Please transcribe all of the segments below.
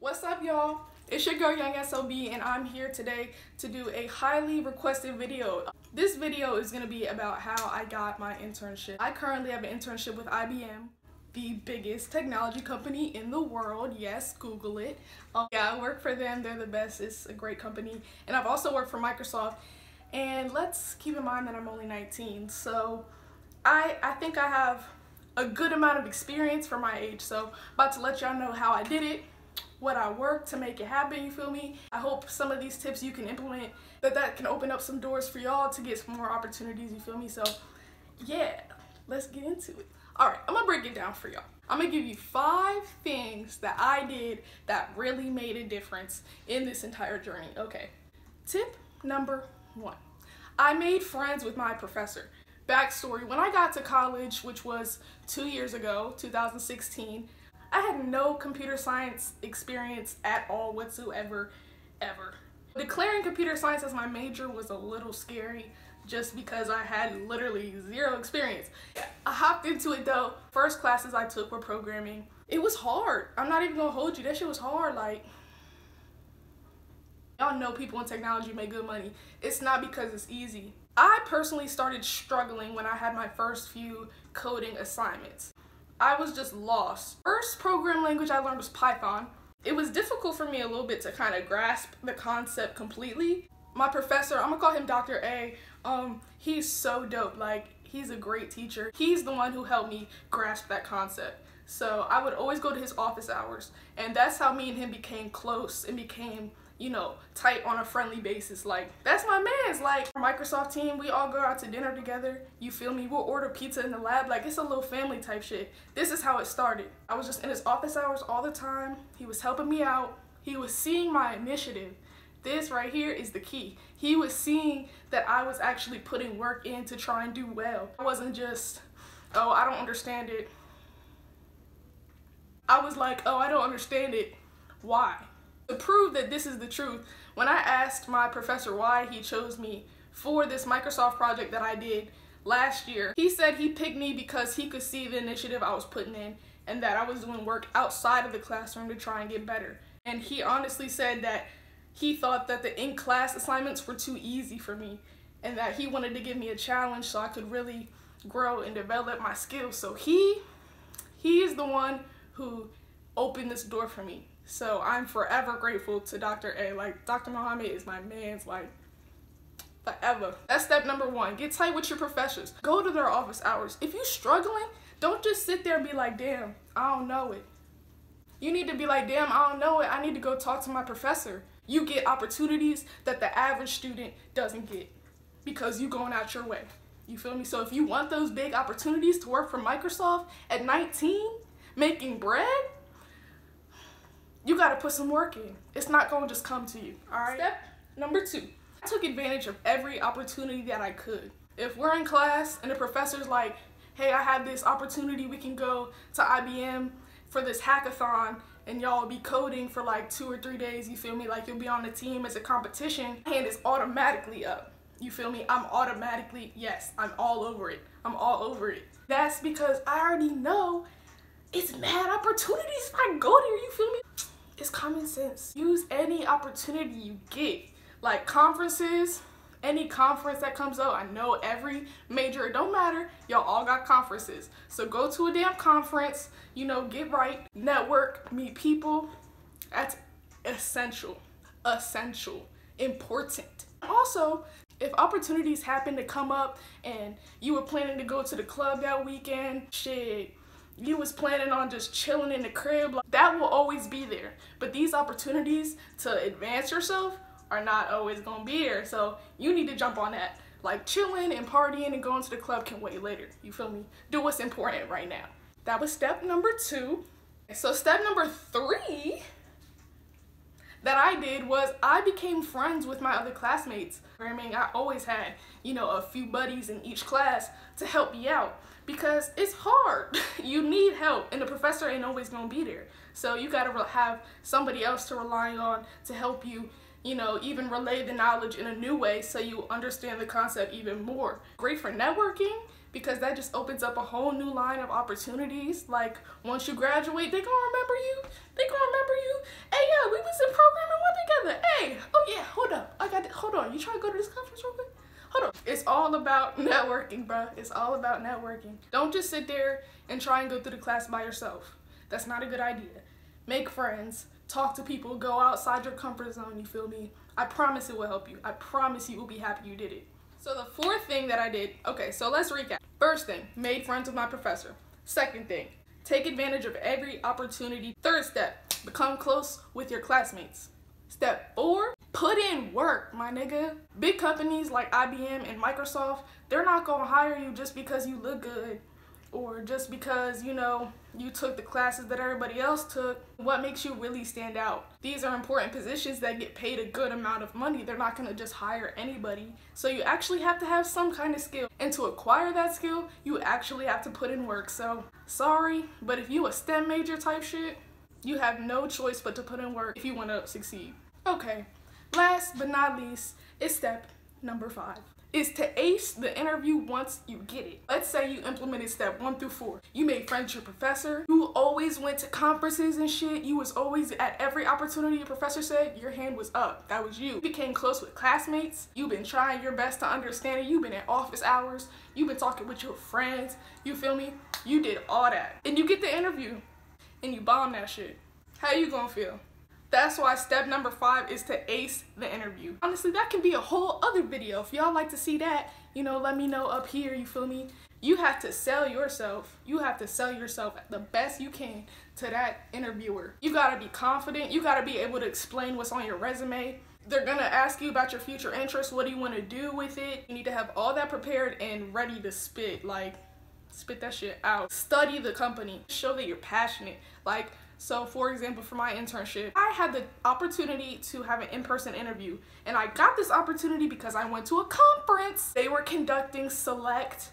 What's up, y'all? It's your girl Young SOB, and I'm here today to do a highly requested video. This video is going to be about how I got my internship. I currently have an internship with IBM, the biggest technology company in the world. Yes, Google it. Yeah, I work for them. They're the best. It's a great company. And I've also worked for Microsoft. And let's keep in mind that I'm only 19. So I think I have a good amount of experience for my age. So about to let y'all know how I did it, what I worked to make it happen, you feel me? I hope some of these tips you can implement, that can open up some doors for y'all to get some more opportunities, you feel me? So yeah, let's get into it. All right, I'm gonna break it down for y'all. I'm gonna give you 5 things that I did that really made a difference in this entire journey. Okay, tip number 1. I made friends with my professor. Backstory, when I got to college, which was 2 years ago, 2016, I had no computer science experience at all whatsoever, ever. Declaring computer science as my major was a little scary just because I had literally 0 experience. I hopped into it though. First classes I took were programming. It was hard. I'm not even gonna hold you. That shit was hard. Like, y'all know people in technology make good money. It's not because it's easy. I personally started struggling when I had my first few coding assignments. I was just lost. First program language I learned was Python. It was difficult for me a little bit to kind of grasp the concept completely. My professor, I'm gonna call him Dr. A, he's so dope. Like, he's a great teacher. He's the one who helped me grasp that concept. So I would always go to his office hours, and that's how me and him became close and became, you know, tight on a friendly basis. Like, that's my man's. Like, our Microsoft team, we all go out to dinner together, you feel me? We'll order pizza in the lab. Like, it's a little family type shit. This is how it started. I was just in his office hours all the time. He was helping me out. He was seeing my initiative. This right here is the key. He was seeing that I was actually putting work in to try and do well. I wasn't just, oh, I don't understand it. I was like, oh, I don't understand it. Why? To prove that this is the truth, when I asked my professor why he chose me for this Microsoft project that I did last year, he said he picked me because he could see the initiative I was putting in and that I was doing work outside of the classroom to try and get better. And he honestly said that he thought that the in-class assignments were too easy for me and that he wanted to give me a challenge so I could really grow and develop my skills. So he is the one who opened this door for me. So I'm forever grateful to Dr. A. Like, Dr. Mohammed is my man's, like, forever. That's step number 1. Get tight with your professors. Go to their office hours. If you're struggling, don't just sit there and be like, damn, I don't know it. You need to be like, damn, I don't know it. I need to go talk to my professor. You get opportunities that the average student doesn't get because you going out your way. You feel me? So if you want those big opportunities to work for Microsoft at 19, making bread, you gotta put some work in. It's not gonna just come to you, all right? Step number 2. I took advantage of every opportunity that I could. If we're in class and the professor's like, hey, I have this opportunity, we can go to IBM for this hackathon and y'all be coding for like 2 or 3 days, you feel me? Like, you'll be on the team as a competition, hand is automatically up. You feel me? I'm automatically, yes, I'm all over it. I'm all over it. That's because I already know it's mad opportunities if I go there, you feel me? It's common sense. Use any opportunity you get. Like conferences, any conference that comes out. I know every major, it don't matter, y'all all got conferences. So go to a damn conference, you know, get right, network, meet people. That's essential, important. Also, if opportunities happen to come up and you were planning to go to the club that weekend, shit, you was planning on just chilling in the crib, like, that will always be there. But these opportunities to advance yourself are not always gonna be there. So you need to jump on that. Like, chilling and partying and going to the club can wait later. You feel me? Do what's important right now. That was step number 2. So step number 3 that I did was I became friends with my other classmates. I mean, I always had, you know, a few buddies in each class to help me out because it's hard. You need help and the professor ain't always gonna be there. So you gotta have somebody else to rely on to help you, you know, even relay the knowledge in a new way so you understand the concept even more. Great for networking because that just opens up a whole new line of opportunities. Like, once you graduate, they gonna remember you. They gonna remember you. Hey, you trying to go to this conference real quick? Hold on. It's all about networking, bro. It's all about networking. Don't just sit there and try and go through the class by yourself. That's not a good idea. Make friends, talk to people, go outside your comfort zone, you feel me? I promise it will help you. I promise you will be happy you did it. So the fourth thing that I did, okay, so let's recap. First thing, made friends with my professor. Second thing, take advantage of every opportunity. Third step, become close with your classmates. Step 4, put in work, my nigga. Big companies like IBM and Microsoft, they're not gonna hire you just because you look good or just because, you know, you took the classes that everybody else took. What makes you really stand out? These are important positions that get paid a good amount of money. They're not gonna just hire anybody. So you actually have to have some kind of skill. And to acquire that skill, you actually have to put in work. So, sorry, but if you a STEM major type shit, you have no choice but to put in work if you wanna succeed. Okay, last but not least is step number 5. Is to ace the interview once you get it. Let's say you implemented step 1 through 4. You made friends with your professor. You always went to conferences and shit. You was always at every opportunity your professor said, your hand was up. That was you. You became close with classmates. You've been trying your best to understand it. You've been at office hours. You've been talking with your friends. You feel me? You did all that. And you get the interview and you bomb that shit. How you gonna feel? That's why step number 5 is to ace the interview. Honestly, that can be a whole other video. If y'all like to see that, you know, let me know up here, you feel me? You have to sell yourself. You have to sell yourself the best you can to that interviewer. You gotta be confident. You gotta be able to explain what's on your resume. They're gonna ask you about your future interests. What do you wanna do with it? You need to have all that prepared and ready to spit. Like, spit that shit out. Study the company. Show that you're passionate. Like, so for example, for my internship, I had the opportunity to have an in-person interview, and I got this opportunity because I went to a conference. They were conducting select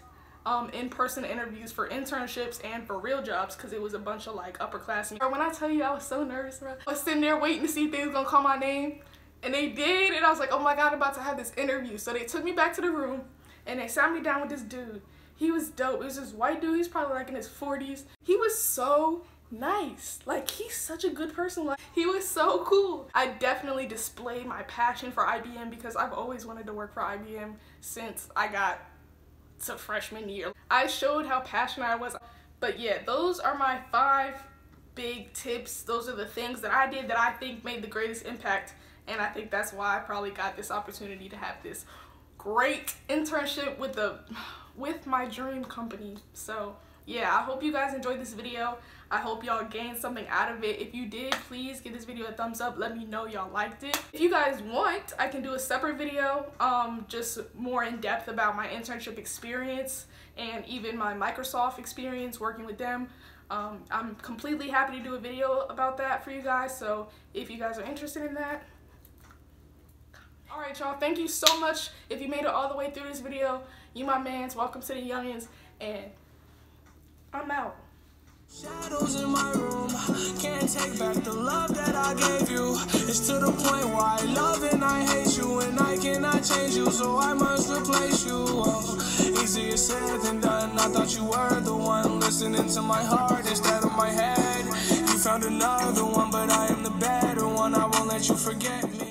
in-person interviews for internships and for real jobs because it was a bunch of like upperclassmen. When I tell you I was so nervous, bro. I was sitting there waiting to see if they was gonna call my name, and they did, and I was like, oh my God, I'm about to have this interview. So they took me back to the room and they sat me down with this dude. He was dope. It was this white dude. He's probably like in his 40s. He was so nice. Like, he's such a good person. Like, he was so cool. I definitely displayed my passion for IBM because I've always wanted to work for IBM since I got to freshman year. I showed how passionate I was. But yeah, those are my 5 big tips. Those are the things that I did that I think made the greatest impact, and I think that's why I probably got this opportunity to have this great internship with my dream company. So yeah, I hope you guys enjoyed this video. I hope y'all gained something out of it. If you did, please give this video a thumbs up. Let me know y'all liked it. If you guys want, I can do a separate video just more in depth about my internship experience and even my Microsoft experience working with them. I'm completely happy to do a video about that for you guys. So if you guys are interested in that, alright y'all, thank you so much. If you made it all the way through this video, you my mans, welcome to the youngins, and I'm out. Shadows in my room, can't take back the love that I gave you. It's to the point where I love and I hate you, and I cannot change you, so I must replace you. Oh, easier said than done. I thought you were the one listening to my heart instead of my head. You found another one, but I am the better one. I won't let you forget me.